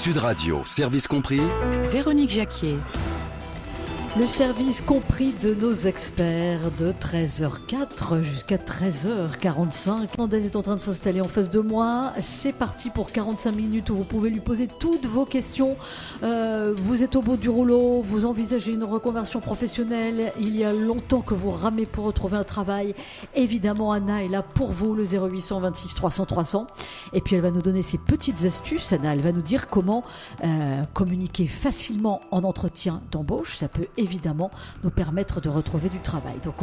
Sud Radio, service compris. Véronique Jacquier. Le service compris de nos experts de 13h04 jusqu'à 13h45. Fernandez est en train de s'installer en face de moi. C'est parti pour 45 minutes où vous pouvez lui poser toutes vos questions. Vous êtes au bout du rouleau, vous envisagez une reconversion professionnelle. Il y a longtemps que vous ramez pour retrouver un travail. Évidemment, Anna est là pour vous, le 0800 26 300 300. Et puis elle va nous donner ses petites astuces. Anna, elle va nous dire comment communiquer facilement en entretien d'embauche. Ça peut évidemment nous permettre de retrouver du travail. Donc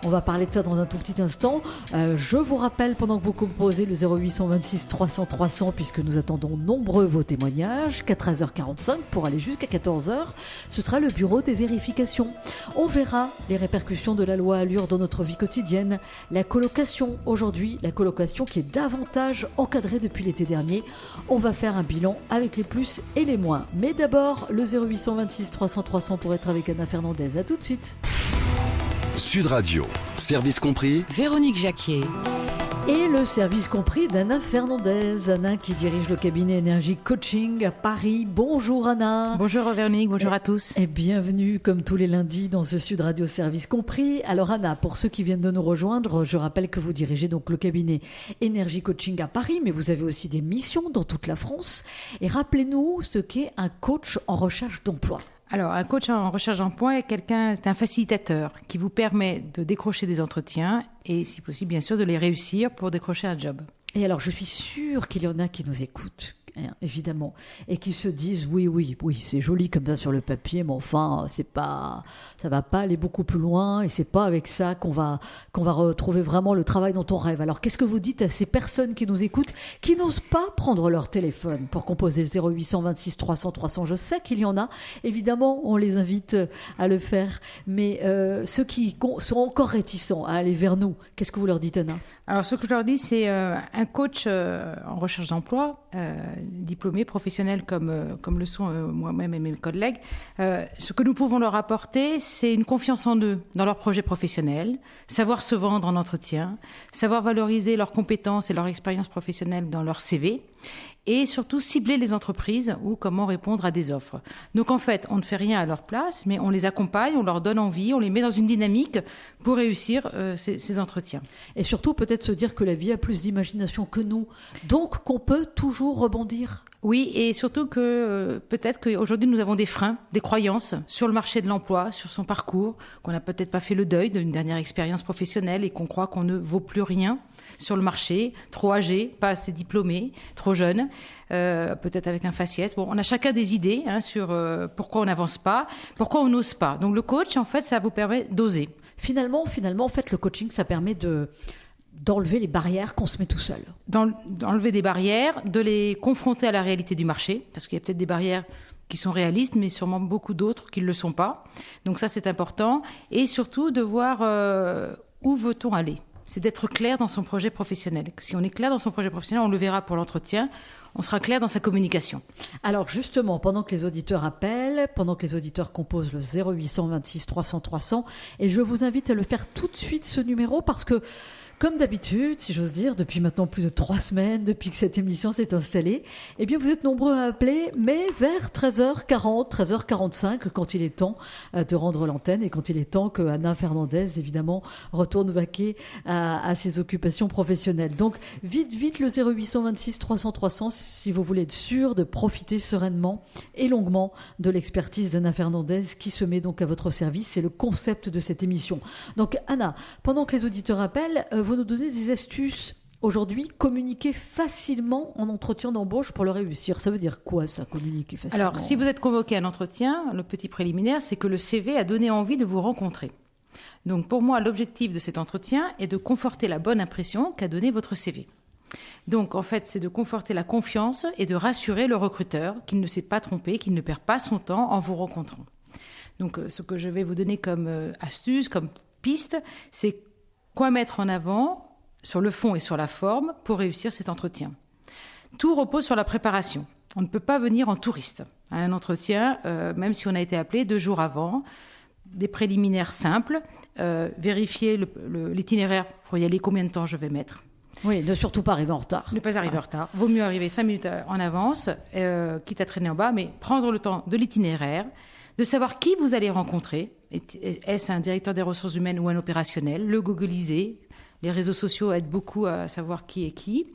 on va parler de ça dans un tout petit instant. Je vous rappelle, pendant que vous composez le 0800 26 300 300, puisque nous attendons nombreux vos témoignages, qu'à 13h45 pour aller jusqu'à 14h, ce sera le bureau des vérifications. On verra les répercussions de la loi Allure dans notre vie quotidienne. La colocation aujourd'hui, la colocation qui est davantage encadrée depuis l'été dernier. On va faire un bilan avec les plus et les moins. Mais d'abord, le 0800 26 300 300 pour être avec Anna Fernandez. À tout de suite. Sud Radio, service compris. Véronique Jacquier. Et le service compris d'Anna Fernandez. Anna qui dirige le cabinet Énergie Coaching à Paris. Bonjour Anna. Bonjour Véronique, bonjour à tous. Et bienvenue comme tous les lundis dans ce Sud Radio Service compris. Alors Anna, pour ceux qui viennent de nous rejoindre, je rappelle que vous dirigez donc le cabinet Énergie Coaching à Paris, mais vous avez aussi des missions dans toute la France. Et rappelez-nous ce qu'est un coach en recherche d'emploi. Alors, un coach en recherche d'emploi est un facilitateur qui vous permet de décrocher des entretiens et, si possible, bien sûr, de les réussir pour décrocher un job. Et alors, je suis sûre qu'il y en a qui nous écoutent, évidemment, et qui se disent oui, c'est joli comme ça sur le papier, mais enfin, ça va pas aller beaucoup plus loin, et c'est pas avec ça qu'on va retrouver vraiment le travail dont on rêve. Alors, qu'est-ce que vous dites à ces personnes qui nous écoutent, qui n'osent pas prendre leur téléphone pour composer 0800 26 300 300? Je sais qu'il y en a, évidemment, on les invite à le faire, mais ceux qui sont encore réticents à aller vers nous, qu'est-ce que vous leur dites, Anna? Alors, ce que je leur dis, c'est un coach en recherche d'emploi, diplômé, professionnel comme le sont moi-même et mes collègues. Ce que nous pouvons leur apporter, c'est une confiance en eux, dans leur projet professionnel, savoir se vendre en entretien, savoir valoriser leurs compétences et leur expérience professionnelle dans leur CV, et surtout cibler les entreprises ou comment répondre à des offres. Donc en fait, on ne fait rien à leur place, mais on les accompagne, on leur donne envie, on les met dans une dynamique pour réussir ces entretiens. Et surtout peut-être se dire que la vie a plus d'imagination que nous, donc qu'on peut toujours rebondir. Oui, et surtout que peut-être qu'aujourd'hui nous avons des freins, des croyances sur le marché de l'emploi, sur son parcours, qu'on n'a peut-être pas fait le deuil d'une dernière expérience professionnelle et qu'on croit qu'on ne vaut plus rien sur le marché, trop âgé, pas assez diplômé, trop jeune, peut-être avec un faciès. Bon, on a chacun des idées sur pourquoi on n'avance pas, pourquoi on n'ose pas. Donc le coach, en fait, ça vous permet d'oser. Finalement, en fait, le coaching, ça permet d'enlever les barrières qu'on se met tout seul. D'enlever des barrières, de les confronter à la réalité du marché, parce qu'il y a peut-être des barrières qui sont réalistes, mais sûrement beaucoup d'autres qui ne le sont pas. Donc ça, c'est important. Et surtout, de voir où veut-on aller. C'est d'être clair dans son projet professionnel. Si on est clair dans son projet professionnel, on le verra pour l'entretien, on sera clair dans sa communication. Alors justement, pendant que les auditeurs appellent, pendant que les auditeurs composent le 0800 26 300 300, et je vous invite à le faire tout de suite, ce numéro, parce que comme d'habitude, si j'ose dire, depuis maintenant plus de 3 semaines, depuis que cette émission s'est installée, eh bien vous êtes nombreux à appeler, mais vers 13h40, 13h45, quand il est temps de rendre l'antenne et quand il est temps que Anna Fernandez, évidemment, retourne vaquer à ses occupations professionnelles. Donc, vite, le 0800 26 300 300, si vous voulez être sûr de profiter sereinement et longuement de l'expertise d'Anna Fernandez qui se met donc à votre service. C'est le concept de cette émission. Donc, Anna, pendant que les auditeurs appellent, vous nous donnez des astuces aujourd'hui, communiquer facilement en entretien d'embauche pour le réussir. Ça veut dire quoi, ça, communiquer facilement? Alors, si vous êtes convoqué à un entretien, le petit préliminaire, c'est que le CV a donné envie de vous rencontrer. Donc, pour moi, l'objectif de cet entretien est de conforter la bonne impression qu'a donnée votre CV. Donc, en fait, c'est de conforter la confiance et de rassurer le recruteur qu'il ne s'est pas trompé, qu'il ne perd pas son temps en vous rencontrant. Donc, ce que je vais vous donner comme astuce, comme piste, c'est quoi mettre en avant sur le fond et sur la forme pour réussir cet entretien. Tout repose sur la préparation. On ne peut pas venir en touriste à un entretien, même si on a été appelé 2 jours avant. Des préliminaires simples, vérifier l'itinéraire pour y aller, combien de temps je vais mettre. Oui, ne surtout pas arriver en retard. Ne pas arriver en retard. Vaut mieux arriver 5 minutes en avance, quitte à traîner en bas, mais prendre le temps de l'itinéraire, de savoir qui vous allez rencontrer. Est-ce un directeur des ressources humaines ou un opérationnel? Le googliser. Les réseaux sociaux aident beaucoup à savoir qui est qui.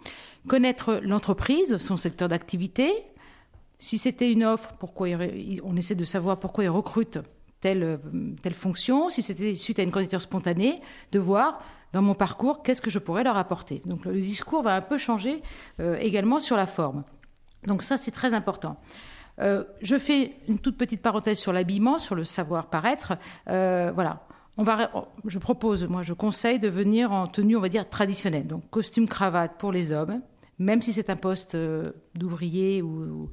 Connaître l'entreprise, son secteur d'activité. Si c'était une offre, on essaie de savoir pourquoi ils recrutent telle fonction. Si c'était suite à une candidature spontanée, de voir dans mon parcours qu'est-ce que je pourrais leur apporter. Donc le discours va un peu changer également sur la forme. Donc ça, c'est très important. Je fais une toute petite parenthèse sur l'habillement, sur le savoir-paraître. Voilà. Je conseille de venir en tenue, on va dire, traditionnelle. Donc, costume, cravate pour les hommes, même si c'est un poste d'ouvrier ou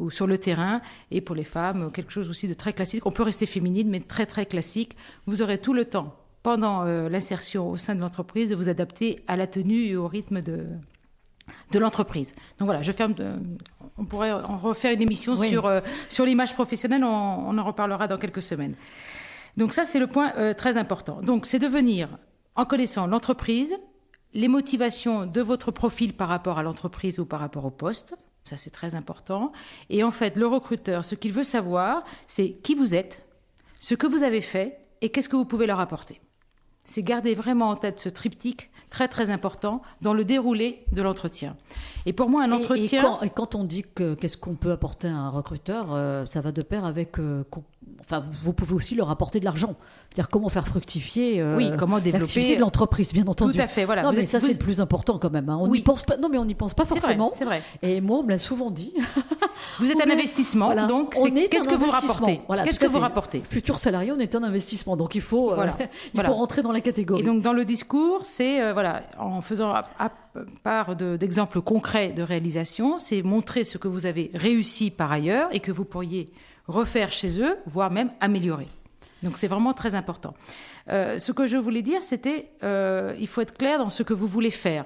sur le terrain. Et pour les femmes, quelque chose aussi de très classique. On peut rester féminine, mais très, très classique. Vous aurez tout le temps, pendant l'insertion au sein de l'entreprise, de vous adapter à la tenue et au rythme de l'entreprise. Donc voilà, on pourrait en refaire une émission sur l'image professionnelle. On en reparlera dans quelques semaines. Donc ça, c'est le point très important. Donc c'est de venir en connaissant l'entreprise, les motivations de votre profil par rapport à l'entreprise ou par rapport au poste. Ça, c'est très important. Et en fait, le recruteur, ce qu'il veut savoir, c'est qui vous êtes, ce que vous avez fait et qu'est-ce que vous pouvez leur apporter. C'est garder vraiment en tête ce triptyque très, très important dans le déroulé de l'entretien. Et pour moi, un entretien... Et quand on dit qu'est-ce qu'on peut apporter à un recruteur, ça va de pair avec... vous pouvez aussi leur apporter de l'argent. C'est-à-dire comment faire fructifier comment développer l'activité de l'entreprise, bien entendu. Tout à fait, voilà. Non, mais ça, c'est le plus important quand même. Hein. On n'y pense pas. Non, mais on n'y pense pas forcément. C'est vrai. Et moi, on me l'a souvent dit. Vous êtes un investissement, donc qu'est-ce que vous rapportez? Qu'est-ce que vous rapportez? Futur salarié, on est un investissement, donc il faut rentrer dans la catégorie. Et donc dans le discours, c'est en faisant part d'exemples concrets de réalisation, c'est montrer ce que vous avez réussi par ailleurs et que vous pourriez refaire chez eux, voire même améliorer. Donc c'est vraiment très important. Ce que je voulais dire, c'était il faut être clair dans ce que vous voulez faire.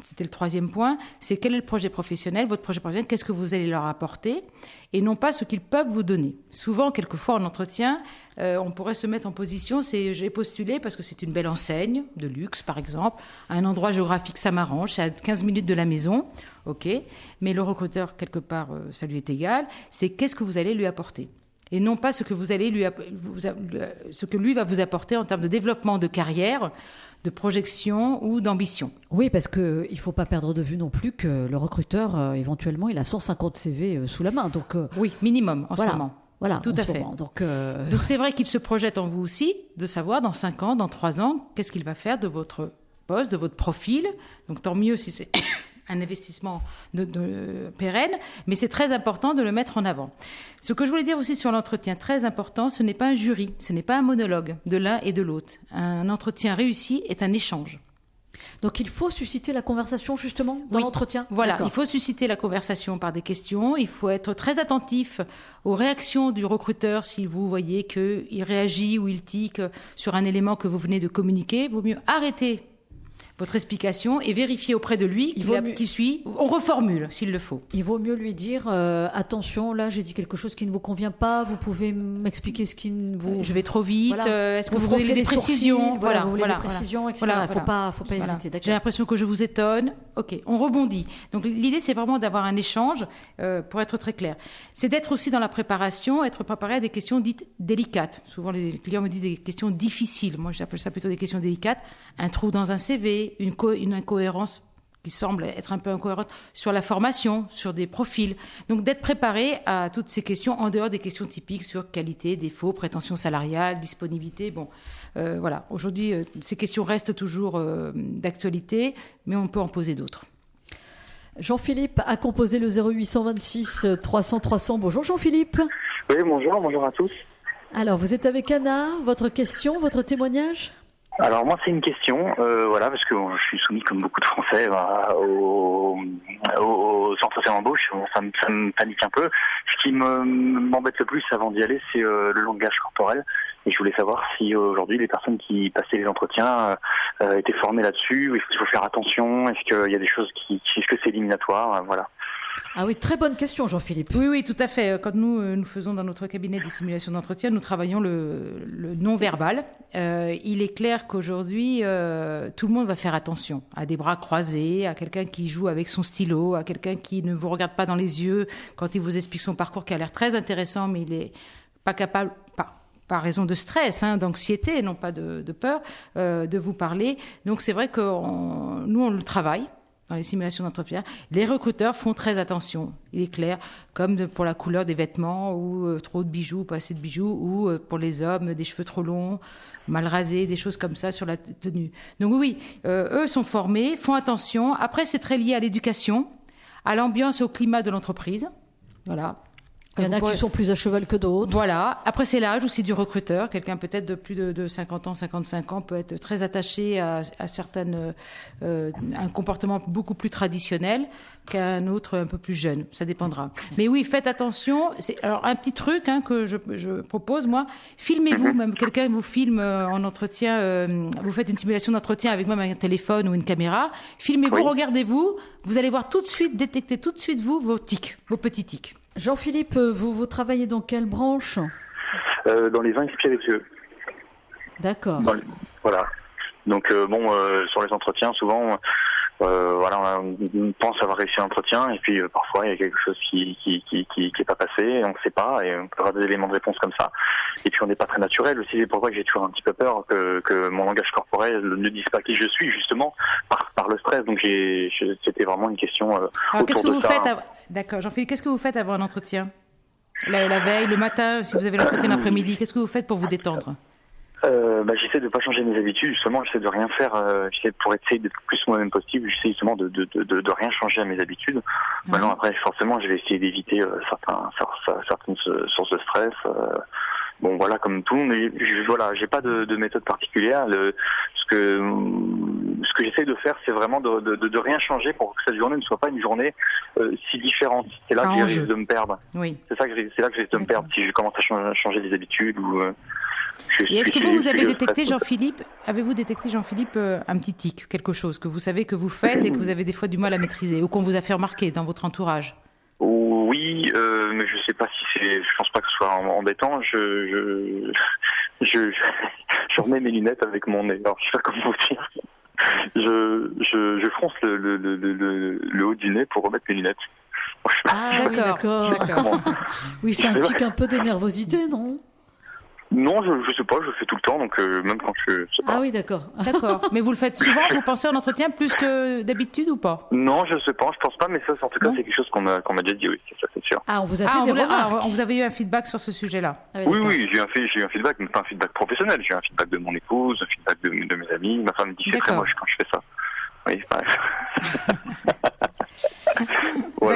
C'était le troisième point, c'est quel est le projet professionnel, votre projet professionnel, qu'est-ce que vous allez leur apporter, et non pas ce qu'ils peuvent vous donner. Souvent, quelquefois, en entretien, on pourrait se mettre en position, j'ai postulé parce que c'est une belle enseigne, de luxe par exemple, un endroit géographique, ça m'arrange, c'est à 15 minutes de la maison, ok, mais le recruteur, quelque part, ça lui est égal, c'est qu'est-ce que vous allez lui apporter. Et non pas ce que ce que lui va vous apporter en termes de développement de carrière, de projection ou d'ambition. Oui, parce qu'il ne faut pas perdre de vue non plus que le recruteur, éventuellement, il a 150 CV sous la main. Donc, oui, minimum en ce moment. Voilà, tout à fait. Donc c'est vrai qu'il se projette en vous aussi de savoir dans 5 ans, dans 3 ans, qu'est-ce qu'il va faire de votre poste, de votre profil. Donc tant mieux si c'est un investissement pérenne, mais c'est très important de le mettre en avant. Ce que je voulais dire aussi sur l'entretien, très important, ce n'est pas un jury, ce n'est pas un monologue de l'un et de l'autre. Un entretien réussi est un échange. Donc il faut susciter la conversation justement dans l'entretien. Voilà, il faut susciter la conversation par des questions, il faut être très attentif aux réactions du recruteur si vous voyez qu'il réagit ou il tique sur un élément que vous venez de communiquer. Il vaut mieux arrêter votre explication et vérifier auprès de lui qui suit. On reformule s'il le faut. Il vaut mieux lui dire attention, là j'ai dit quelque chose qui ne vous convient pas, vous pouvez m'expliquer ce qui ne vous... Je vais trop vite, est-ce que vous voulez des précisions? Vous voulez des précisions, etc. Il ne faut pas hésiter. J'ai l'impression que je vous étonne. Ok, on rebondit. Donc l'idée c'est vraiment d'avoir un échange pour être très clair. C'est d'être aussi dans la préparation, être préparé à des questions dites délicates. Souvent les clients me disent des questions difficiles. Moi j'appelle ça plutôt des questions délicates. Un trou dans un CV, une incohérence qui semble être un peu incohérente sur la formation, sur des profils. Donc d'être préparé à toutes ces questions en dehors des questions typiques sur qualité, défaut, prétention salariale, disponibilité. Bon, voilà. Aujourd'hui, ces questions restent toujours d'actualité, mais on peut en poser d'autres. Jean-Philippe a composé le 0826 300 300. Bonjour Jean-Philippe. Oui, bonjour à tous. Alors, vous êtes avec Anna. Votre question, votre témoignage ? Alors moi c'est une question, parce que je suis soumis comme beaucoup de Français aux entretiens d'embauche. Ça me panique un peu. Ce qui m'embête le plus avant d'y aller, c'est le langage corporel. Et je voulais savoir si aujourd'hui les personnes qui passaient les entretiens étaient formées là-dessus. Est-ce qu'il faut faire attention? Est-ce qu'il y a des choses est-ce que c'est éliminatoire? Voilà. Ah oui, très bonne question, Jean-Philippe. Oui, tout à fait. Quand nous faisons dans notre cabinet des simulations d'entretien, nous travaillons le non-verbal. Il est clair qu'aujourd'hui, tout le monde va faire attention à des bras croisés, à quelqu'un qui joue avec son stylo, à quelqu'un qui ne vous regarde pas dans les yeux quand il vous explique son parcours qui a l'air très intéressant, mais il n'est pas capable, par raison de stress, d'anxiété, non pas de peur, de vous parler. Donc c'est vrai que nous, on le travaille dans les simulations d'entretien. Les recruteurs font très attention, il est clair, comme pour la couleur des vêtements, ou trop de bijoux, pas assez de bijoux, ou pour les hommes, des cheveux trop longs, mal rasés, des choses comme ça sur la tenue. Donc oui, eux sont formés, font attention. Après, c'est très lié à l'éducation, à l'ambiance et au climat de l'entreprise. Voilà. Il y en a qui sont plus à cheval que d'autres. Voilà. Après, c'est l'âge aussi du recruteur. Quelqu'un peut-être de plus de 50 ans, 55 ans peut être très attaché à un comportement beaucoup plus traditionnel qu'un autre un peu plus jeune. Ça dépendra. Mais oui, faites attention. Alors, un petit truc que je propose, moi, filmez-vous. Même quelqu'un vous filme en entretien, vous faites une simulation d'entretien avec même un téléphone ou une caméra. Filmez-vous, regardez-vous. Vous allez voir tout de suite, détecter tout de suite, vos tics, vos petits tics. Jean-Philippe, vous travaillez dans quelle branche ? Dans les vins et spiritueux. D'accord. Voilà. Donc sur les entretiens, souvent, on pense avoir réussi l'entretien et puis parfois il y a quelque chose qui est pas passé, on ne sait pas et on peut avoir des éléments de réponse comme ça. Et puis on n'est pas très naturel aussi, c'est pourquoi j'ai toujours un petit peu peur que mon langage corporel ne dise pas qui je suis justement par le stress. Donc c'était vraiment une question. Alors qu'est-ce que vous faites D'accord, Jean-Philippe, qu'est-ce que vous faites avant un entretien ? La veille, le matin, si vous avez l'entretien l'après-midi, qu'est-ce que vous faites pour vous détendre ? J'essaie de pas changer mes habitudes, justement, j'essaie de rien faire, pour essayer d'être le plus moi-même possible, j'essaie justement de rien changer à mes habitudes. Maintenant, après, forcément, je vais essayer d'éviter certaines sources de stress. Bon, voilà, comme tout, mais j'ai pas de méthode particulière. Ce que j'essaie de faire, c'est vraiment de rien changer pour que cette journée ne soit pas une journée si différente. C'est là que je risque de me perdre. Oui. C'est là que je risque de me perdre si je commence à changer des habitudes ou. Et est-ce que vous avez détecté, Jean-Philippe, un petit tic, quelque chose que vous savez que vous faites et que vous avez des fois du mal à maîtriser ou qu'on vous a fait remarquer dans votre entourage ? Oui, mais je sais pas si je pense pas que ce soit embêtant. Je remets mes lunettes avec mon nez. Alors, je sais pas comment vous dire. Je fronce le haut du nez pour remettre mes lunettes. Ah oui, d'accord. Oui, c'est un tic un peu de nervosité, non ? Non, je sais pas, je le fais tout le temps, donc même quand je sais pas. Ah oui, d'accord. Mais vous le faites souvent, vous pensez en entretien plus que d'habitude ou pas ? Non, je sais pas, je pense pas, mais ça, en tout cas, c'est quelque chose qu'on m'a déjà dit, oui, ça c'est sûr. Ah, on vous a fait des remarques. Vous avez eu un feedback sur ce sujet-là ? Oui, j'ai eu un feedback, mais pas un feedback professionnel, j'ai eu un feedback de mon épouse, un feedback de mes amis, ma femme me dit que c'est très moche quand je fais ça. Oui, voilà.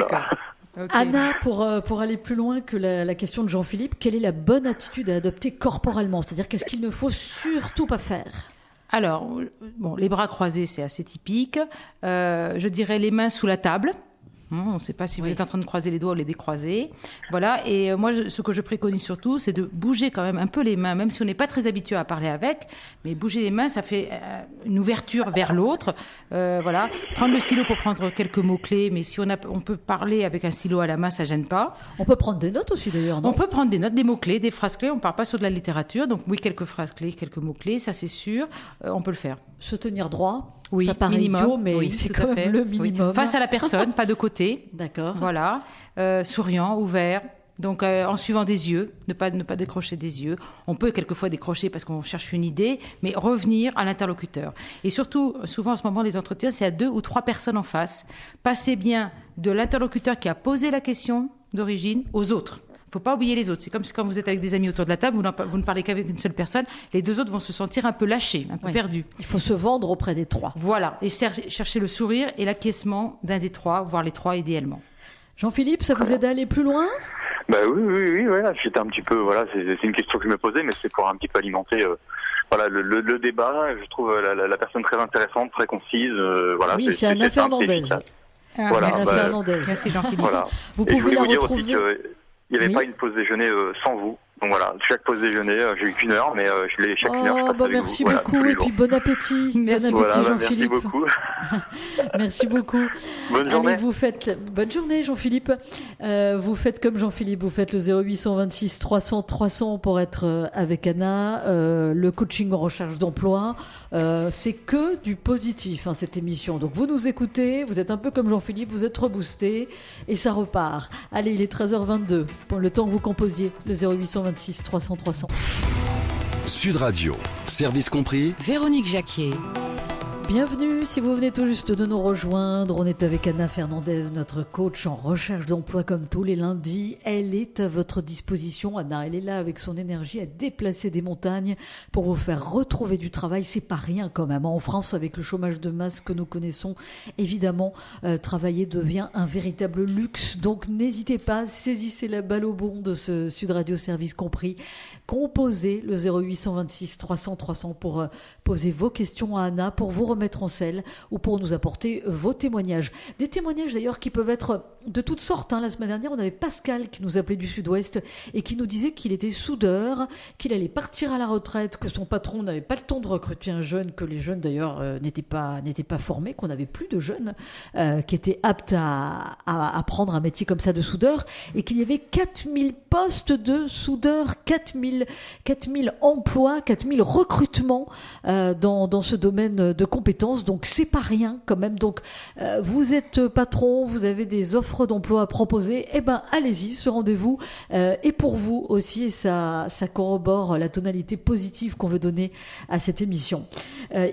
D'accord. Okay. Anna, pour aller plus loin que la question de Jean-Philippe, quelle est la bonne attitude à adopter corporellement ? C'est-à-dire qu'est-ce qu'il ne faut surtout pas faire ? Alors, les bras croisés, c'est assez typique. Je dirais les mains sous la table. On ne sait pas si vous êtes en train de croiser les doigts ou les décroiser. Voilà. Et moi, ce que je préconise surtout, c'est de bouger quand même un peu les mains, même si on n'est pas très habitué à parler avec. Mais bouger les mains, ça fait une ouverture vers l'autre. Voilà. Prendre le stylo pour prendre quelques mots-clés. Mais si on peut parler avec un stylo à la main, ça ne gêne pas. On peut prendre des notes aussi, d'ailleurs, non ? On peut prendre des notes, des mots-clés, des phrases-clés. On ne parle pas sur de la littérature. Donc oui, quelques phrases-clés, quelques mots-clés, ça c'est sûr. On peut le faire. Se tenir droit ? Oui, ça paraît minimum, idiot, mais c'est quand même le minimum. Oui. Face à la personne, pas de côté. D'accord. Voilà. Souriant, ouvert. Donc, en suivant des yeux, ne pas décrocher des yeux. On peut quelquefois décrocher parce qu'on cherche une idée, mais revenir à l'interlocuteur. Et surtout, souvent en ce moment, les entretiens, c'est à 2 ou 3 personnes en face. Passez bien de l'interlocuteur qui a posé la question d'origine aux autres. Il ne faut pas oublier les autres. C'est comme quand vous êtes avec des amis autour de la table, vous ne parlez qu'avec une seule personne. Les 2 autres vont se sentir un peu lâchés, un peu perdus. Il faut se vendre auprès des 3. Voilà. Et chercher le sourire et l'acquiescement d'un des 3, voire les 3 idéalement. Jean-Philippe, ça vous aide à aller plus loin ? Oui, voilà. J'étais un petit peu, voilà, c'est une question que je me posais, mais c'est pour un petit peu alimenter, le débat. Je trouve la personne très intéressante, très concise, voilà. Oui, c'est Anna Fernandez. Voilà. Fernandez. Merci Jean-Philippe. Voilà. Vous pouvez la retrouver. Il n'y avait pas une pause déjeuner sans vous. Donc voilà, chaque pause déjeuner, j'ai eu qu'une heure, mais je l'ai chaque une heure. Je passe avec merci vous. beaucoup, voilà, et puis bon appétit. Merci. Bon appétit, Voilà, Jean-Philippe. merci beaucoup. Merci beaucoup. Bonne journée. Allez, bonne journée, Jean-Philippe. Vous faites comme Jean-Philippe, vous faites le 0826 300 300 pour être avec Anna. Le coaching en recherche d'emploi, c'est que du positif, cette émission. Donc vous nous écoutez, vous êtes un peu comme Jean-Philippe, vous êtes reboosté et ça repart. Allez, il est 13h22 pour le temps que vous composiez le 0826 300 300. Sud Radio, service compris. Véronique Jacquier. Bienvenue, si vous venez tout juste de nous rejoindre, on est avec Anna Fernandez, notre coach en recherche d'emploi comme tous les lundis. Elle est à votre disposition, Anna, elle est là avec son énergie à déplacer des montagnes pour vous faire retrouver du travail. C'est pas rien quand même. En France, avec le chômage de masse que nous connaissons, évidemment, travailler devient un véritable luxe. Donc n'hésitez pas, saisissez la balle au bond de ce Sud Radio Service Compris. Composez le 0826 300 300 pour poser vos questions à Anna, pour vous remettre en selle ou pour nous apporter vos témoignages. Des témoignages d'ailleurs qui peuvent être de toutes sortes. La semaine dernière, on avait Pascal qui nous appelait du Sud-Ouest et qui nous disait qu'il était soudeur, qu'il allait partir à la retraite, que son patron n'avait pas le temps de recruter un jeune, que les jeunes d'ailleurs n'étaient pas formés, qu'on n'avait plus de jeunes qui étaient aptes à prendre un métier comme ça de soudeur, et qu'il y avait 4000 postes de soudeurs, 4000 emplois, 4000 recrutements dans ce domaine de compétences. Donc c'est pas rien quand même. Donc vous êtes patron, vous avez des offres d'emploi à proposer, allez-y, ce rendez-vous est pour vous aussi, et ça corrobore la tonalité positive qu'on veut donner à cette émission.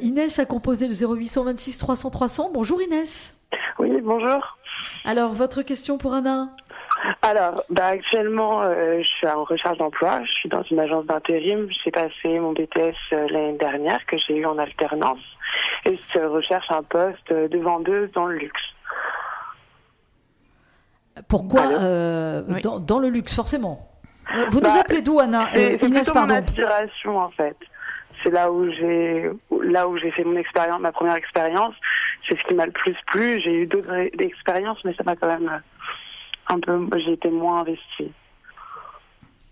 Inès a composé le 0826 300 300. Bonjour Inès. Oui, bonjour. Alors, votre question pour Anna? Alors, actuellement, je suis en recherche d'emploi. Je suis dans une agence d'intérim. J'ai passé mon BTS l'année dernière, que j'ai eu en alternance. Et je recherche un poste de vendeuse dans le luxe. Pourquoi oui. dans le luxe, forcément? Vous nous appelez d'où, Anna? C'est Inès, plutôt pardon. mon aspiration, en fait. C'est là où j'ai fait ma première expérience. C'est ce qui m'a le plus plu. J'ai eu d'autres expériences, mais ça m'a quand même j'ai été moins investie.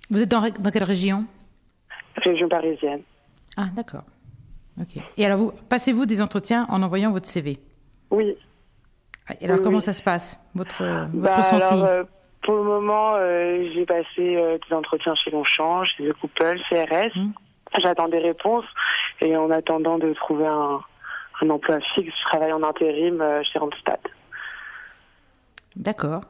Vous êtes dans quelle région? Région parisienne. Ah, d'accord. Ok. Et alors, passez-vous des entretiens en envoyant votre CV? Oui. Et alors, comment ça se passe, votre ressenti? Alors, pour le moment, j'ai passé des entretiens chez Longchamp, chez The Couple, CRS. J'attends des réponses, et en attendant de trouver un emploi fixe, je travaille en intérim chez Randstad. D'accord.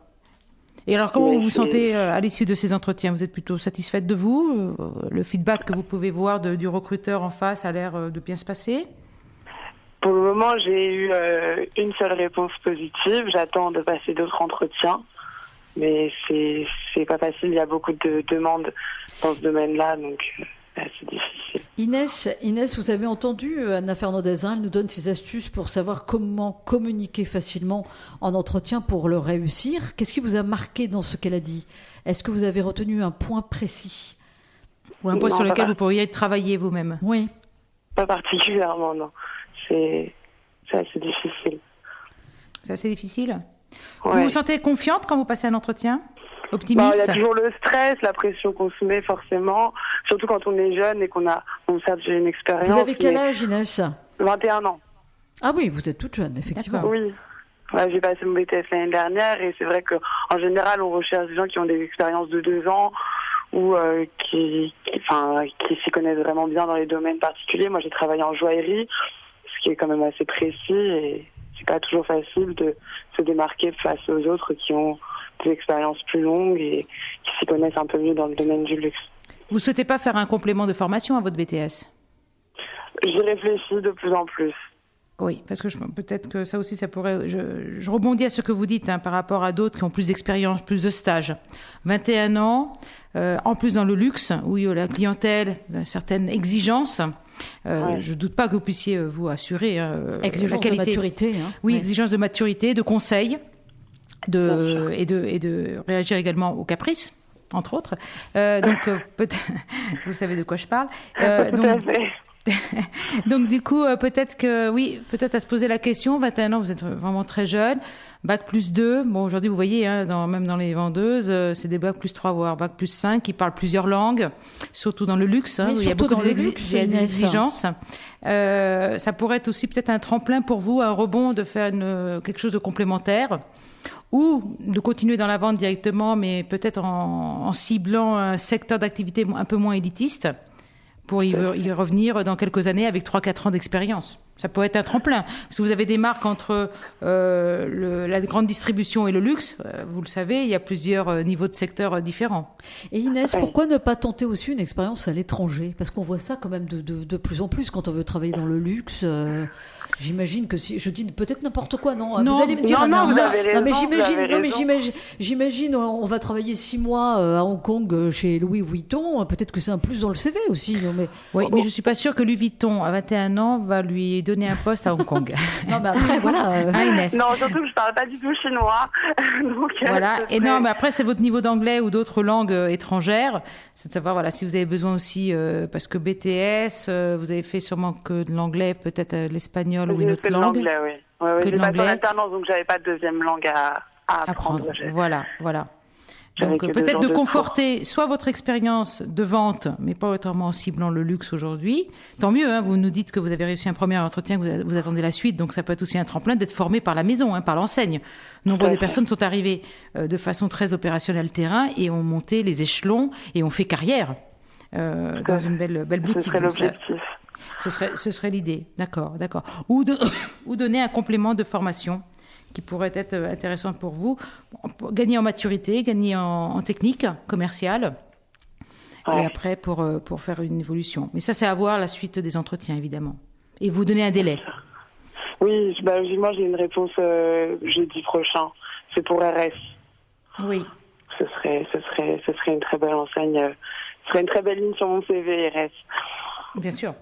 Et alors, comment vous vous sentez à l'issue de ces entretiens? Vous êtes plutôt satisfaite de vous? Le feedback que vous pouvez voir du recruteur en face a l'air de bien se passer? Pour le moment, j'ai eu une seule réponse positive. J'attends de passer d'autres entretiens. Mais c'est pas facile. Il y a beaucoup de demandes dans ce domaine-là, donc c'est difficile. Inès, vous avez entendu Anna Fernandez, elle nous donne ses astuces pour savoir comment communiquer facilement en entretien pour le réussir. Qu'est-ce qui vous a marqué dans ce qu'elle a dit? Est-ce que vous avez retenu un point précis? Ou un point sur lequel vous pourriez travailler vous-même? Oui. Pas particulièrement, non. C'est assez difficile. C'est assez difficile? Ouais. Vous vous sentez confiante quand vous passez un entretien? Optimiste? Il y a toujours le stress, la pression qu'on se met forcément, surtout quand on est jeune et certes j'ai une expérience. Vous avez quel âge, Inès? 21 ans. Ah oui, vous êtes toute jeune, effectivement. D'accord. Oui. J'ai passé mon BTS l'année dernière, et c'est vrai qu'en général on recherche des gens qui ont des expériences de 2 ans ou qui s'y connaissent vraiment bien dans les domaines particuliers. Moi j'ai travaillé en joaillerie, ce qui est quand même assez précis, et c'est pas toujours facile de se démarquer face aux autres qui ont des expériences plus longues et qui s'y connaissent un peu mieux dans le domaine du luxe. Vous ne souhaitez pas faire un complément de formation à votre BTS? J'y réfléchis de plus en plus. Oui, parce que peut-être que ça aussi, ça pourrait... Je rebondis à ce que vous dites par rapport à d'autres qui ont plus d'expérience, plus de stages. 21 ans, en plus dans le luxe, où il y a la clientèle, certaines exigences. Je ne doute pas que vous puissiez vous assurer exigence la qualité. De maturité. Oui, exigence de maturité, de conseil, et de réagir également aux caprices, entre autres. Donc, peut-être, vous savez de quoi je parle. Tout à fait. Donc du coup, peut-être à se poser la question, 21 ans, vous êtes vraiment très jeune, bac plus 2, bon aujourd'hui vous voyez, hein, même dans les vendeuses, c'est des bac plus 3, voire bac plus 5, qui parlent plusieurs langues, surtout dans le luxe, hein, où il y a beaucoup d'exigences. Ça pourrait être aussi peut-être un tremplin pour vous, un rebond de faire quelque chose de complémentaire, ou de continuer dans la vente directement, mais peut-être en ciblant un secteur d'activité un peu moins élitiste, pour y revenir dans quelques années avec 3-4 ans d'expérience. Ça peut être un tremplin. Parce que vous avez des marques entre la grande distribution et le luxe. Vous le savez, il y a plusieurs niveaux de secteurs différents. Et Inès, pourquoi ne pas tenter aussi une expérience à l'étranger? Parce qu'on voit ça quand même de plus en plus quand on veut travailler dans le luxe. J'imagine que si je dis peut-être n'importe quoi, non, vous allez me dire vous avez raison, mais j'imagine on va travailler 6 mois à Hong Kong chez Louis Vuitton, peut-être que c'est un plus dans le CV aussi. Oui, mais je suis pas sûre que Louis Vuitton à 21 ans va lui donner un poste à Hong Kong. Non, mais après voilà. Inès. Non, surtout que je parle pas du tout chinois. Donc, voilà. Et non, mais après c'est votre niveau d'anglais ou d'autres langues étrangères, c'est de savoir si vous avez besoin aussi parce que BTS, vous avez fait sûrement que de l'anglais, peut-être l'espagnol ou une autre langue. L'anglais, oui. J'ai pas fait en alternance, donc j'avais pas de deuxième langue à apprendre. Voilà. Donc peut-être de conforter soit votre expérience de vente, mais pas autrement en ciblant le luxe aujourd'hui. Tant mieux, hein, vous nous dites que vous avez réussi un premier entretien, que vous attendez la suite, donc ça peut être aussi un tremplin d'être formé par la maison, par l'enseigne. Nombre de personnes sont arrivées de façon très opérationnelle terrain et ont monté les échelons et ont fait carrière dans une belle boutique. Ce serait l'objectif. Ce serait l'idée, d'accord. Ou donner un complément de formation qui pourrait être intéressant pour vous, gagner en maturité, gagner en technique commerciale, et après pour faire une évolution. Mais ça, c'est à voir la suite des entretiens, évidemment. Et vous donner un délai. Oui, moi j'ai une réponse jeudi prochain. C'est pour RS. Oui. Ce serait une très belle enseigne. Ce serait une très belle ligne sur mon CV, RS. Bien sûr.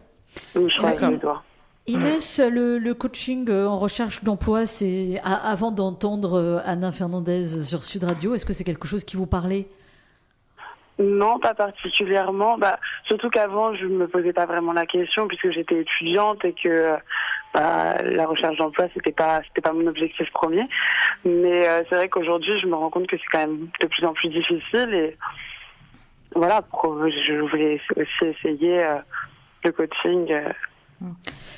Oui, je crois les doigts. Inès, le coaching en recherche d'emploi, c'est avant d'entendre Anna Fernandez sur Sud Radio, est-ce que c'est quelque chose qui vous parlait? Non, pas particulièrement. Surtout qu'avant, je me posais pas vraiment la question puisque j'étais étudiante et que la recherche d'emploi c'était pas mon objectif premier. Mais c'est vrai qu'aujourd'hui, je me rends compte que c'est quand même de plus en plus difficile et voilà, je voulais aussi essayer le coaching.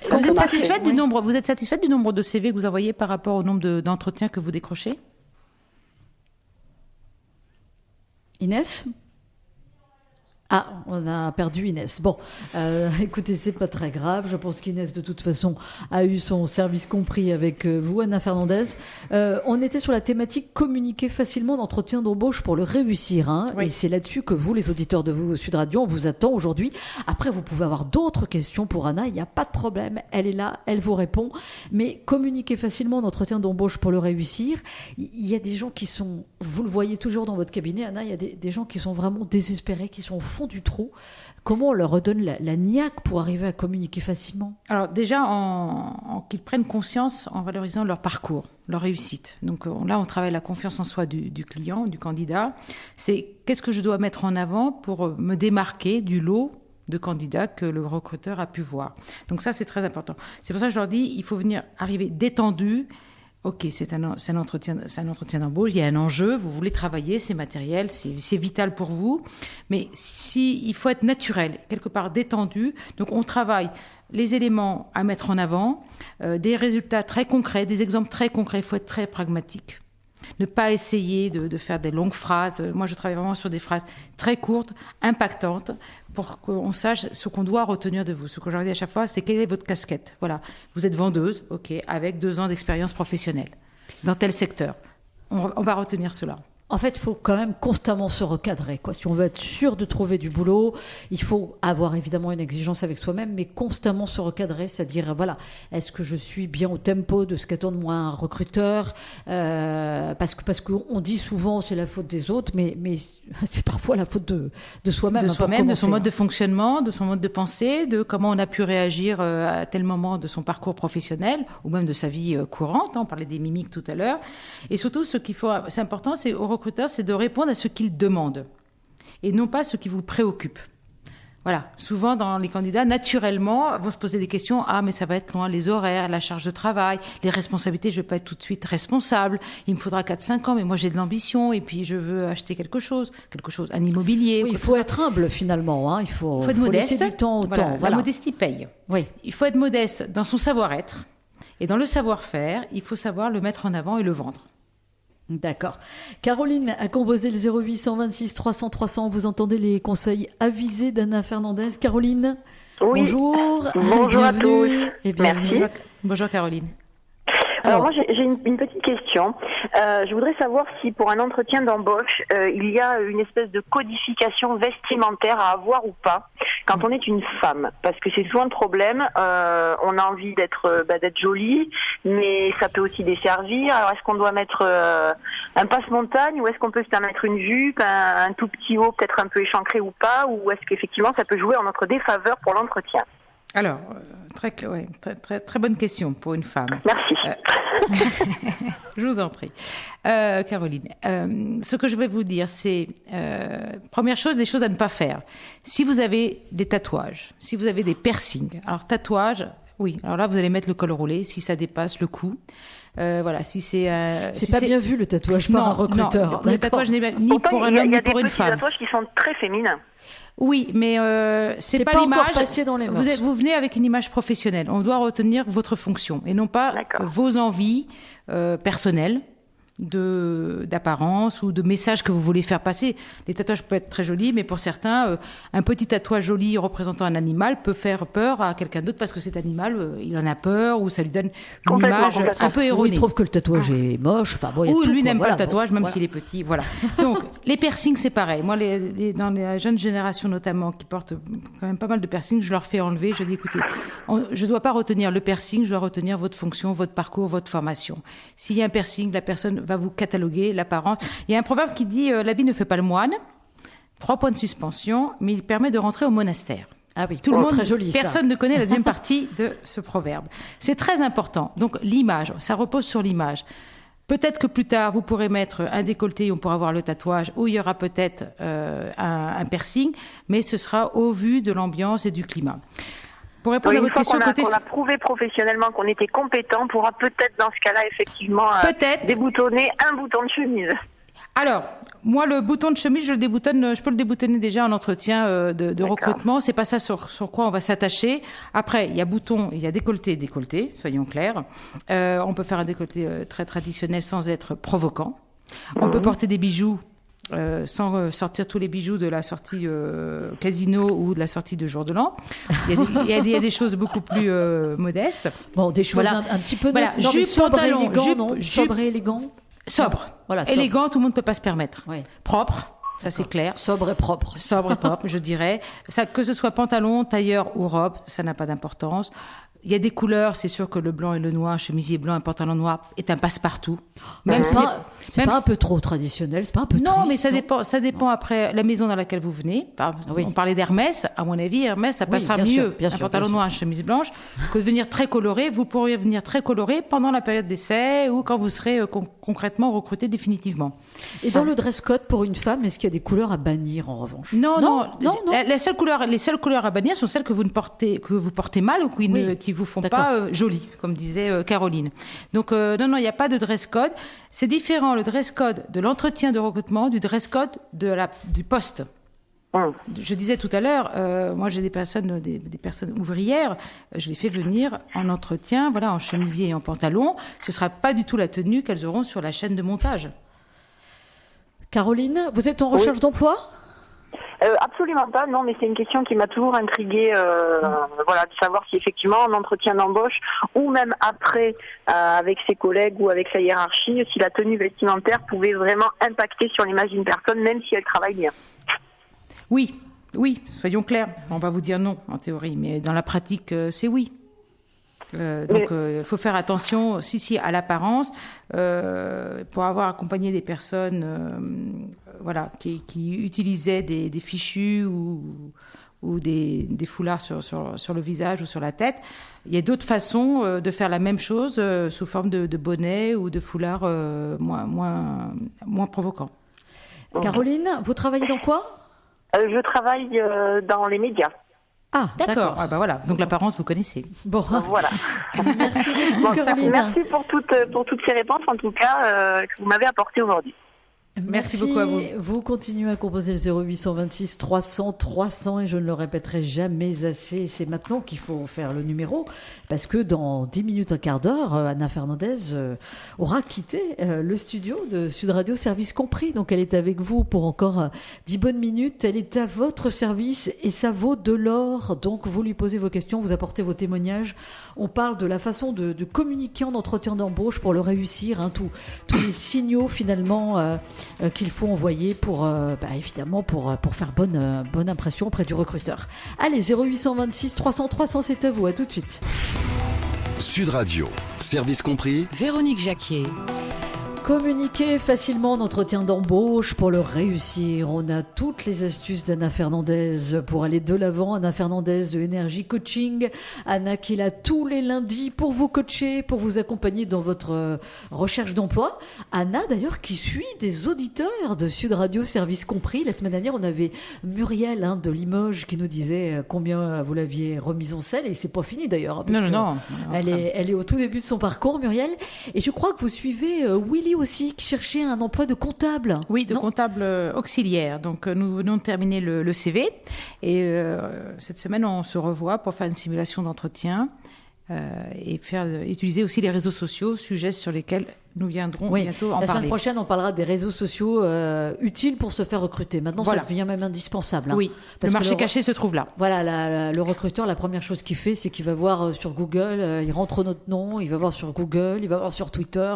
Vous êtes satisfaite du nombre de CV que vous envoyez par rapport au nombre d'entretiens que vous décrochez? Inès? Ah, on a perdu Inès. Bon, écoutez, c'est pas très grave. Je pense qu'Inès, de toute façon, a eu son service compris avec vous, Anna Fernandez. On était sur la thématique communiquer facilement d'entretien d'embauche pour le réussir. Oui. Et c'est là-dessus que vous, les auditeurs de Sud Radio, on vous attend aujourd'hui. Après, vous pouvez avoir d'autres questions pour Anna. Il n'y a pas de problème. Elle est là, elle vous répond. Mais communiquer facilement d'entretien d'embauche pour le réussir, il y a des gens qui sont, vous le voyez toujours dans votre cabinet, Anna, il y a des gens qui sont vraiment désespérés, qui sont au fond du trou. Comment on leur redonne la niaque pour arriver à communiquer facilement? Alors déjà, qu'ils prennent conscience en valorisant leur parcours, leur réussite. Donc là, on travaille la confiance en soi du client, du candidat. C'est qu'est-ce que je dois mettre en avant pour me démarquer du lot de candidats que le recruteur a pu voir. Donc ça, c'est très important. C'est pour ça que je leur dis, il faut arriver détendu. Ok, c'est un entretien d'embauche, il y a un enjeu, vous voulez travailler, c'est matériel, c'est vital pour vous, mais il faut être naturel, quelque part détendu. Donc on travaille les éléments à mettre en avant, des résultats très concrets, des exemples très concrets, il faut être très pragmatique. Ne pas essayer de faire des longues phrases. Moi, je travaille vraiment sur des phrases très courtes, impactantes, pour qu'on sache ce qu'on doit retenir de vous. Ce que je leur dis à chaque fois, c'est quelle est votre casquette. Voilà, vous êtes vendeuse, ok, avec 2 ans d'expérience professionnelle dans tel secteur. On va retenir cela. En fait, il faut quand même constamment se recadrer, quoi. Si on veut être sûr de trouver du boulot, il faut avoir évidemment une exigence avec soi-même, mais constamment se recadrer, c'est-à-dire, voilà, est-ce que je suis bien au tempo de ce qu'attend de moi un recruteur, parce qu'on dit souvent c'est la faute des autres, mais c'est parfois la faute de soi-même. De soi-même, de son mode de fonctionnement, de son mode de pensée, de comment on a pu réagir à tel moment de son parcours professionnel, ou même de sa vie courante. On parlait des mimiques tout à l'heure. Et surtout, c'est important, c'est au recruteur, c'est de répondre à ce qu'il demande et non pas ce qui vous préoccupe. Voilà, souvent dans les candidats, naturellement, vont se poser des questions. Ah, mais ça va être loin, les horaires, la charge de travail, les responsabilités, je ne vais pas être tout de suite responsable. Il me faudra 4-5 ans, mais moi j'ai de l'ambition et puis je veux acheter quelque chose, un immobilier. Oui, il faut être humble finalement. Il faut être modeste. Laisser du temps au temps. La modestie paye. Oui. Il faut être modeste dans son savoir-être. Et dans le savoir-faire, il faut savoir le mettre en avant et le vendre. D'accord. Caroline a composé le 0826 300 300. Vous entendez les conseils avisés d'Anna Fernandez. Caroline, oui. Bonjour. Bonjour à tous. Et bienvenue. Merci. Bonjour Caroline. Alors moi j'ai une petite question. Je voudrais savoir si pour un entretien d'embauche il y a une espèce de codification vestimentaire à avoir ou pas quand on est une femme, parce que c'est souvent le problème. On a envie d'être jolie, mais ça peut aussi desservir. Alors est-ce qu'on doit mettre un passe-montagne ou est-ce qu'on peut se permettre une jupe, un tout petit haut peut-être un peu échancré ou pas, ou est-ce qu'effectivement ça peut jouer en notre défaveur pour l'entretien? Alors, très bonne question pour une femme. Merci. Je vous en prie. Caroline, ce que je vais vous dire, c'est, première chose, des choses à ne pas faire. Si vous avez des tatouages, si vous avez des piercings, alors tatouage, oui, alors là, vous allez mettre le col roulé si ça dépasse le cou. Voilà, si c'est... c'est pas bien vu le tatouage par un recruteur. Non, le tatouage n'est pas ni pour un homme ni pour une femme. Il y a des petits tatouages qui sont très féminins. Oui, mais c'est pas l'image. Vous venez avec une image professionnelle. On doit retenir votre fonction et non pas vos envies personnelles d'apparence ou de messages que vous voulez faire passer. Les tatouages peuvent être très jolis, mais pour certains, un petit tatouage joli représentant un animal peut faire peur à quelqu'un d'autre parce que cet animal, il en a peur ou ça lui donne une image un peu erronée. Ou il trouve que le tatouage est moche. Ou lui n'aime pas le tatouage, même s'il est petit. Voilà. Donc, les piercings, c'est pareil. Moi, dans les jeunes générations notamment, qui portent quand même pas mal de piercings, je leur fais enlever. Je dis, écoutez, je ne dois pas retenir le piercing, je dois retenir votre fonction, votre parcours, votre formation. S'il y a un piercing, la personne va vous cataloguer l'apparence. Il y a un proverbe qui dit l'habit ne fait pas le moine. 3 points de suspension, mais il permet de rentrer au monastère. Ah oui, tout le monde, très joli. Personne ne connaît la deuxième partie de ce proverbe. C'est très important. Donc l'image, ça repose sur l'image. Peut-être que plus tard, vous pourrez mettre un décolleté, on pourra voir le tatouage, ou il y aura peut-être un piercing, mais ce sera au vu de l'ambiance et du climat. Pour répondre à votre question, qu'on a prouvé professionnellement qu'on était compétent, on pourra peut-être dans ce cas-là effectivement déboutonner un bouton de chemise. Alors, moi, le bouton de chemise, je peux le déboutonner déjà en entretien de recrutement. C'est pas ça sur quoi on va s'attacher. Après, il y a décolleté, soyons clairs. On peut faire un décolleté très traditionnel sans être provoquant. On peut porter des bijoux sans sortir tous les bijoux de la sortie casino ou de la sortie de jour de l'an. Il y a des choses beaucoup plus modestes. Bon, des choses un petit peu... Voilà, jupe, pantalon, sobre et élégant. Sobre. Voilà, élégant, tout le monde ne peut pas se permettre. Oui. Propre, ça c'est clair. Sobre et propre. Sobre et propre, je dirais. Ça, que ce soit pantalon, tailleur ou robe, ça n'a pas d'importance. Il y a des couleurs, c'est sûr que le blanc et le noir, un chemisier blanc, un pantalon noir est un passe-partout. Même si c'est pas un peu trop traditionnel, c'est pas un peu triste, mais ça dépend après la maison dans laquelle vous venez. On parlait d'Hermès, à mon avis, Hermès, ça passera mieux un pantalon noir, une chemise blanche, que de venir très coloré. Vous pourriez venir très coloré pendant la période d'essai ou quand vous serez concrètement recruté définitivement. Et dans le dress code pour une femme, est-ce qu'il y a des couleurs à bannir en revanche? Non. Les seules couleurs à bannir sont celles que vous portez mal ou qui vous font pas jolies, comme disait Caroline. Donc non, il n'y a pas de dress code. C'est différent le dress code de l'entretien de recrutement du dress code du poste. Je disais tout à l'heure, moi j'ai des personnes ouvrières, je les fais venir en entretien, en chemisier et en pantalon. Ce sera pas du tout la tenue qu'elles auront sur la chaîne de montage. Caroline, vous êtes en recherche d'emploi ? Absolument pas, non, mais c'est une question qui m'a toujours intriguée, de savoir si effectivement en entretien d'embauche ou même après avec ses collègues ou avec sa hiérarchie, si la tenue vestimentaire pouvait vraiment impacter sur l'image d'une personne, même si elle travaille bien. Oui, soyons clairs. On va vous dire non en théorie, mais dans la pratique, c'est oui. Il faut faire attention à l'apparence pour avoir accompagné des personnes qui utilisaient des fichus ou des foulards sur le visage ou sur la tête. Il y a d'autres façons de faire la même chose sous forme de bonnet ou de foulard moins provoquant. Caroline, vous travaillez dans quoi ? Je travaille dans les médias. Ah, D'accord. Ah bah voilà. Donc l'apparence, vous connaissez. Bon, Voilà. merci beaucoup, Caroline. Merci pour toutes ces réponses, en tout cas, que vous m'avez apportées aujourd'hui. Merci beaucoup à vous. Vous continuez à composer le 0826 300 300 et je ne le répéterai jamais assez. C'est maintenant qu'il faut faire le numéro parce que dans 10 minutes, un quart d'heure, Anna Fernandez aura quitté le studio de Sud Radio, service compris. Donc elle est avec vous pour encore 10 bonnes minutes. Elle est à votre service et ça vaut de l'or. Donc vous lui posez vos questions, vous apportez vos témoignages. On parle de la façon de communiquer en entretien d'embauche pour le réussir. Hein, tous les signaux finalement qu'il faut envoyer pour évidemment pour faire bonne impression auprès du recruteur. Allez, 0826 300 300, c'est à vous. À tout de suite. Sud Radio, service compris. Véronique Jacquier. Communiquer facilement en entretien d'embauche pour le réussir. On a toutes les astuces d'Anna Fernandez pour aller de l'avant. Anna Fernandez de Énergie Coaching. Anna qui est là tous les lundis pour vous coacher, pour vous accompagner dans votre recherche d'emploi. Anna d'ailleurs qui suit des auditeurs de Sud Radio, service compris. La semaine dernière, on avait Muriel de Limoges qui nous disait combien vous l'aviez remise en selle et c'est pas fini d'ailleurs. Non. Elle est au tout début de son parcours, Muriel. Et je crois que vous suivez Willy aussi, qui cherchait un emploi de comptable. Oui, de comptable auxiliaire. Donc, nous venons de terminer le CV. Et cette semaine, on se revoit pour faire une simulation d'entretien et utiliser aussi les réseaux sociaux, sujets sur lesquels nous viendrons bientôt en parler. La semaine prochaine, on parlera des réseaux sociaux utiles pour se faire recruter. Maintenant, ça devient même indispensable. Oui, le marché caché se trouve là. Voilà, le recruteur, la première chose qu'il fait, c'est qu'il va voir sur Google, il rentre notre nom, il va voir sur Google, il va voir sur Twitter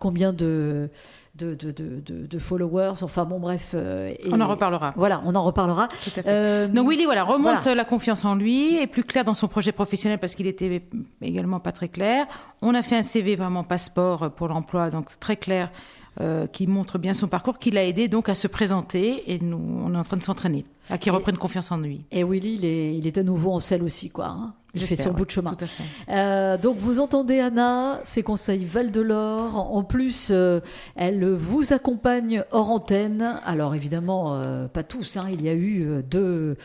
combien de followers, enfin bon bref. On en reparlera. Voilà, on en reparlera. Tout à fait. Donc Willy, remonte la confiance en lui, est plus clair dans son projet professionnel parce qu'il était également pas très clair. On a fait un CV vraiment passeport pour l'emploi, donc très clair, qui montre bien son parcours, qui l'a aidé donc à se présenter et nous, on est en train de s'entraîner, à qu'il reprenne confiance en lui. Et Willy, il est à nouveau en selle aussi, quoi. Hein. Il fait son bout de chemin. Tout à fait. Donc vous entendez Anna, ses conseils valent de l'or. En plus, elle vous accompagne hors antenne. Alors évidemment, pas tous. Il y a eu deux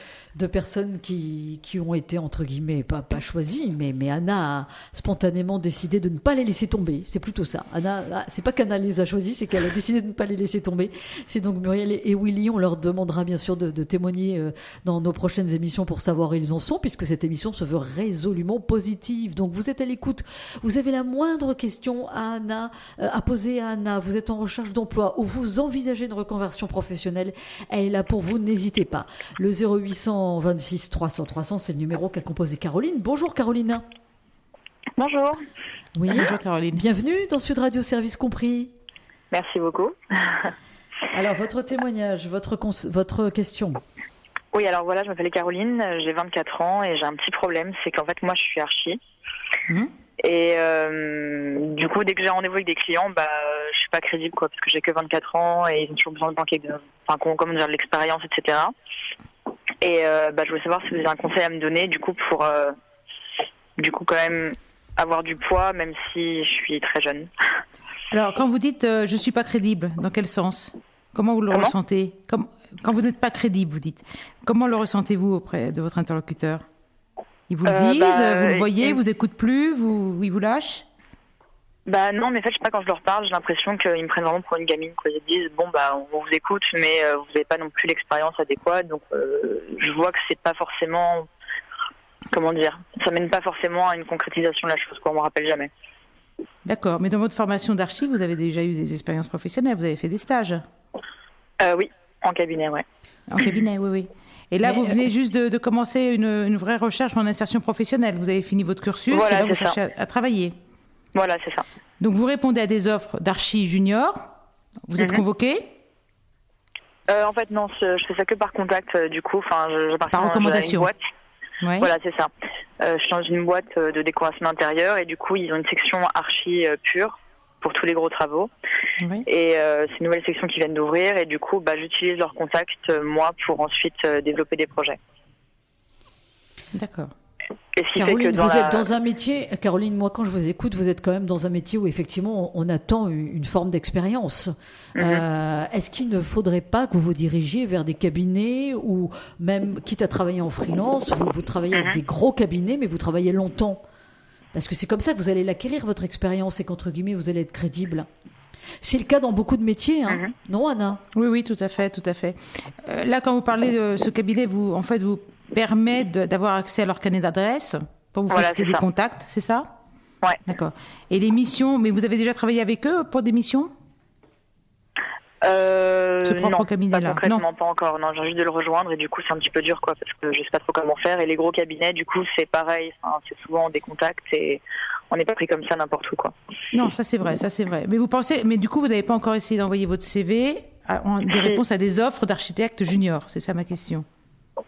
personnes qui ont été entre guillemets pas choisies, mais Anna a spontanément décidé de ne pas les laisser tomber. C'est plutôt ça. Anna, c'est pas qu'Anna les a choisis, c'est qu'elle a décidé de ne pas les laisser tomber. C'est donc Muriel et Willy. On leur demandera bien sûr de témoigner dans nos prochaines émissions pour savoir où ils en sont, puisque cette émission se veut résolument positive. Donc vous êtes à l'écoute, vous avez la moindre question à poser à Anna, vous êtes en recherche d'emploi ou vous envisagez une reconversion professionnelle, elle est là pour vous, n'hésitez pas. Le 0826 300 300, c'est le numéro qu'a composé Caroline. Bonjour Caroline. Bonjour. Oui, bonjour Caroline. Bienvenue dans Sud Radio, service compris. Merci beaucoup. Alors votre témoignage, votre question. Oui, alors voilà, je m'appelle Caroline, j'ai 24 ans et j'ai un petit problème, c'est qu'en fait moi je suis archi. Et du coup, dès que j'ai rendez-vous avec des clients, je suis pas crédible parce que j'ai que 24 ans et ils ont toujours besoin de l'expérience, etc. Et je voulais savoir si vous avez un conseil à me donner du coup pour quand même avoir du poids même si je suis très jeune. Alors quand vous dites je suis pas crédible, dans quel sens ? Comment vous le ressentez ? Quand vous n'êtes pas crédible, vous dites. Comment le ressentez-vous auprès de votre interlocuteur ? Ils vous le disent, vous le voyez, vous écoutent plus, ils vous lâchent ? Non, mais en fait, je sais pas, quand je leur parle, j'ai l'impression qu'ils me prennent vraiment pour une gamine, quoi. Ils disent, on vous écoute, mais vous n'avez pas non plus l'expérience adéquate, donc je vois que c'est pas forcément, ça mène pas forcément à une concrétisation de la chose, quoi. On me rappelle jamais. D'accord, mais dans votre formation d'archi, vous avez déjà eu des expériences professionnelles, vous avez fait des stages ? Oui, en cabinet, ouais. En cabinet, oui. Et là, vous venez juste de commencer une vraie recherche en insertion professionnelle. Vous avez fini votre cursus et là, vous cherchez à travailler. Voilà, c'est ça. Donc, vous répondez à des offres d'archi junior. Vous êtes convoqué ? En fait, non, je fais ça que par contact, du coup. Par recommandation. Une boîte. Ouais. Voilà, c'est ça. Je suis dans une boîte de décoration d'intérieur et du coup, ils ont une section archi pure pour tous les gros travaux. Oui. Et c'est une nouvelle section qui vient d'ouvrir et du coup, j'utilise leurs contacts, moi, pour ensuite développer des projets. D'accord. Et ce qui Caroline, fait que vous êtes dans un métier, Caroline, moi quand je vous écoute, vous êtes quand même dans un métier où effectivement on attend une forme d'expérience. Est-ce qu'il ne faudrait pas que vous vous dirigiez vers des cabinets ou même, quitte à travailler en freelance, vous travaillez avec des gros cabinets, mais vous travaillez longtemps? Parce que c'est comme ça que vous allez l'acquérir, votre expérience, et qu'entre guillemets, vous allez être crédible. C'est le cas dans beaucoup de métiers, hein. Non, Anna? Oui, tout à fait, tout à fait. Là, quand vous parlez de ce cabinet, vous permet d'avoir accès à leur carnet d'adresse pour vous faciliter des contacts, c'est ça? Ouais. D'accord. Et les missions, mais vous avez déjà travaillé avec eux pour des missions? Ce propre cabinet-là? Pas concrètement, pas encore. Non, j'ai juste de le rejoindre et du coup c'est un petit peu dur, quoi, parce que je sais pas trop comment faire. Et les gros cabinets, du coup, c'est pareil. C'est souvent des contacts et on n'est pas pris comme ça n'importe où, quoi. Non, ça c'est vrai. Mais du coup, vous n'avez pas encore essayé d'envoyer votre CV des réponses à des offres d'architectes juniors. C'est ça ma question.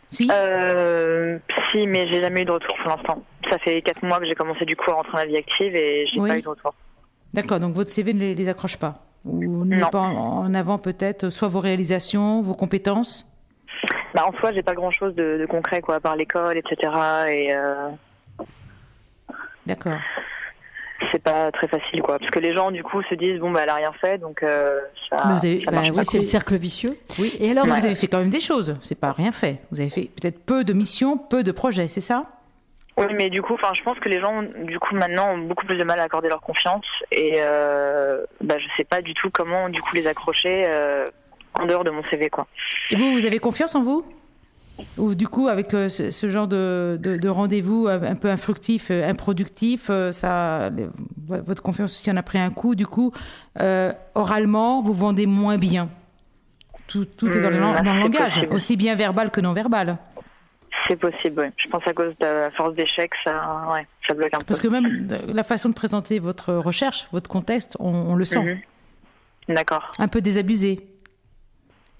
Si, mais j'ai jamais eu de retour pour l'instant. Ça fait 4 mois que j'ai commencé du coup à rentrer dans la vie active et j'ai pas eu de retour. D'accord, donc votre CV ne les accroche pas? Ou ne met pas en avant peut-être soit vos réalisations, vos compétences? En soi, j'ai pas grand-chose de concret, quoi, à part l'école, etc. Et d'accord. C'est pas très facile, quoi, parce que les gens du coup se disent elle a rien fait, donc ça. C'est le cercle vicieux. Oui. Et alors, vous avez fait quand même des choses. C'est pas rien fait. Vous avez fait peut-être peu de missions, peu de projets, c'est ça? Oui, mais du coup, je pense que les gens, du coup, maintenant, ont beaucoup plus de mal à accorder leur confiance, et je sais pas du tout comment, du coup, les accrocher en dehors de mon CV, quoi. Et vous avez confiance en vous? Ou du coup, avec ce genre de rendez-vous un peu infructif, improductif, votre confiance aussi en a pris un coup. Du coup, oralement, vous vendez moins bien. Tout est dans le langage, possible. Aussi bien verbal que non verbal. C'est possible, oui. Je pense à cause de la force d'échec, ça bloque un peu. Parce que même la façon de présenter votre recherche, votre contexte, on le sent. D'accord. Un peu désabusé.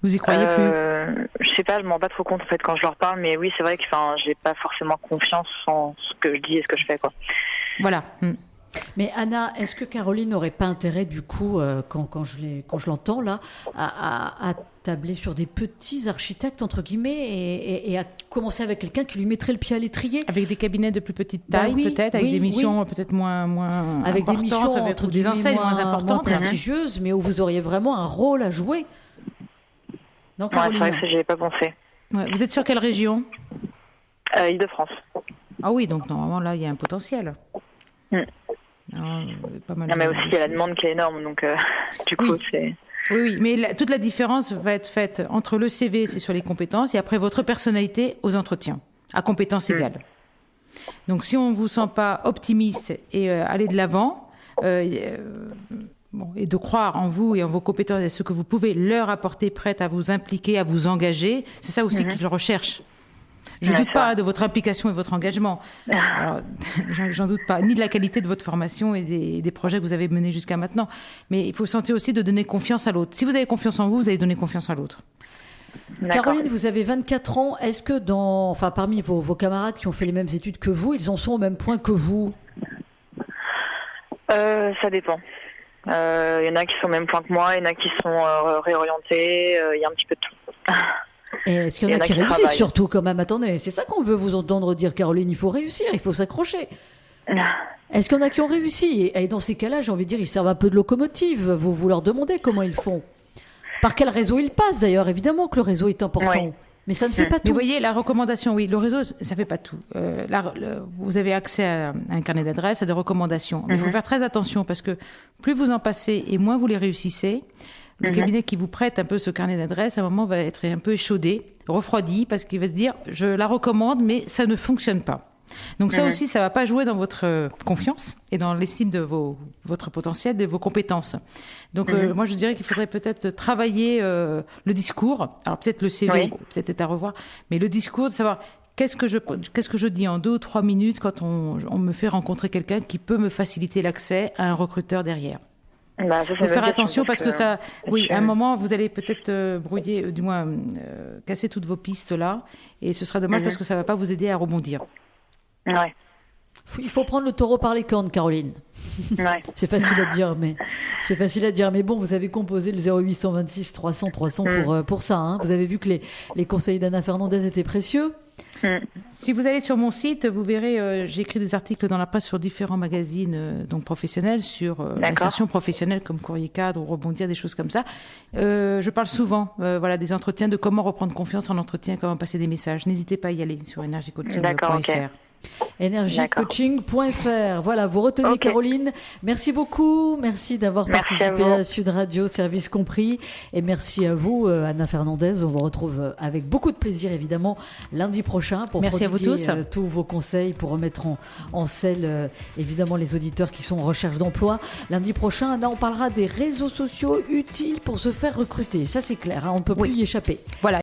Vous y croyez plus? Je sais pas, je m'en rends pas trop compte en fait quand je leur parle, mais oui, c'est vrai que j'ai pas forcément confiance en ce que je dis et ce que je fais, quoi. Voilà. Mais Anna, est-ce que Caroline n'aurait pas intérêt, du coup, quand je l'entends là, à tabler sur des petits architectes, entre guillemets, et à commencer avec quelqu'un qui lui mettrait le pied à l'étrier? Avec des cabinets de plus petite taille, peut-être, avec des missions peut-être moins avec importantes, des missions, avec des enseignes moins importantes, moins prestigieuses, mais où vous auriez vraiment un rôle à jouer. Non, c'est vrai que ça, j'y avais pas pensé. Ouais. Vous êtes sur quelle région? Île-de-France. Ah oui, donc normalement là, il y a un potentiel. Pas mal mais aussi, il y a la demande qui est énorme, donc du coup, c'est... Oui, mais toute la différence va être faite entre le CV, c'est sur les compétences, et après votre personnalité aux entretiens, à compétences égales. Donc si on ne vous sent pas optimiste et aller de l'avant, et de croire en vous et en vos compétences et ce que vous pouvez leur apporter, prête à vous impliquer, à vous engager, c'est ça aussi qu'ils recherchent. Je ne doute pas de votre implication et votre engagement. Alors, j'en doute pas. Ni de la qualité de votre formation et des projets que vous avez menés jusqu'à maintenant. Mais il faut sentir aussi de donner confiance à l'autre. Si vous avez confiance en vous, vous allez donner confiance à l'autre. Caroline, vous avez 24 ans. Est-ce que parmi vos camarades qui ont fait les mêmes études que vous, ils en sont au même point que vous? Ça dépend. Il y en a qui sont au même point que moi, il y en a qui sont réorientés, il y a un petit peu de tout. Et est-ce qu'il y en a qui réussissent surtout quand même? Attendez, c'est ça qu'on veut vous entendre dire, Caroline, il faut réussir, il faut s'accrocher. Est-ce qu'il y en a qui ont réussi? Et dans ces cas-là, j'ai envie de dire, ils servent un peu de locomotive. Vous leur demandez comment ils font. Par quel réseau ils passent d'ailleurs? Évidemment que le réseau est important. Oui. Mais ça ne fait pas tout. Vous voyez, la recommandation, oui, le réseau, ça ne fait pas tout. Vous avez accès à un carnet d'adresses, à des recommandations. Mais il faut faire très attention parce que plus vous en passez et moins vous les réussissez, le cabinet qui vous prête un peu ce carnet d'adresses, à un moment, va être un peu échaudé, refroidi, parce qu'il va se dire, je la recommande, mais ça ne fonctionne pas. Donc ça aussi, ça ne va pas jouer dans votre confiance et dans l'estime de votre potentiel, de vos compétences. Donc moi, je dirais qu'il faudrait peut-être travailler le discours. Alors peut-être le CV, peut-être est à revoir, mais le discours, de savoir qu'est-ce que je dis en 2 ou 3 minutes quand on me fait rencontrer quelqu'un qui peut me faciliter l'accès à un recruteur derrière. Il faut faire attention parce que ça, à un moment, vous allez peut-être brouiller, du moins casser toutes vos pistes là, et ce sera dommage parce que ça ne va pas vous aider à rebondir. Ouais. Il faut prendre le taureau par les cornes, Caroline. Ouais. C'est facile à dire, mais bon, vous avez composé le 0826 300 300 pour ça. Hein. Vous avez vu que les conseils d'Anna Fernandez étaient précieux. Si vous allez sur mon site, vous verrez, j'ai écrit des articles dans la presse sur différents magazines donc professionnels, sur l'insertion professionnelle comme Courrier Cadre ou Rebondir, des choses comme ça. Je parle souvent des entretiens, de comment reprendre confiance en entretien, comment passer des messages. N'hésitez pas à y aller sur energycoaching.fr. Energycoaching.fr. Voilà, vous retenez Caroline. Merci beaucoup. Merci d'avoir participé à Sud Radio, service compris. Et merci à vous, Anna Fernandez. On vous retrouve avec beaucoup de plaisir, évidemment, lundi prochain pour merci à vous tous. Tous vos conseils pour remettre en selle, évidemment, les auditeurs qui sont en recherche d'emploi. Lundi prochain, Anna, on parlera des réseaux sociaux utiles pour se faire recruter. Ça, c'est clair, hein, on ne peut plus y échapper. Voilà.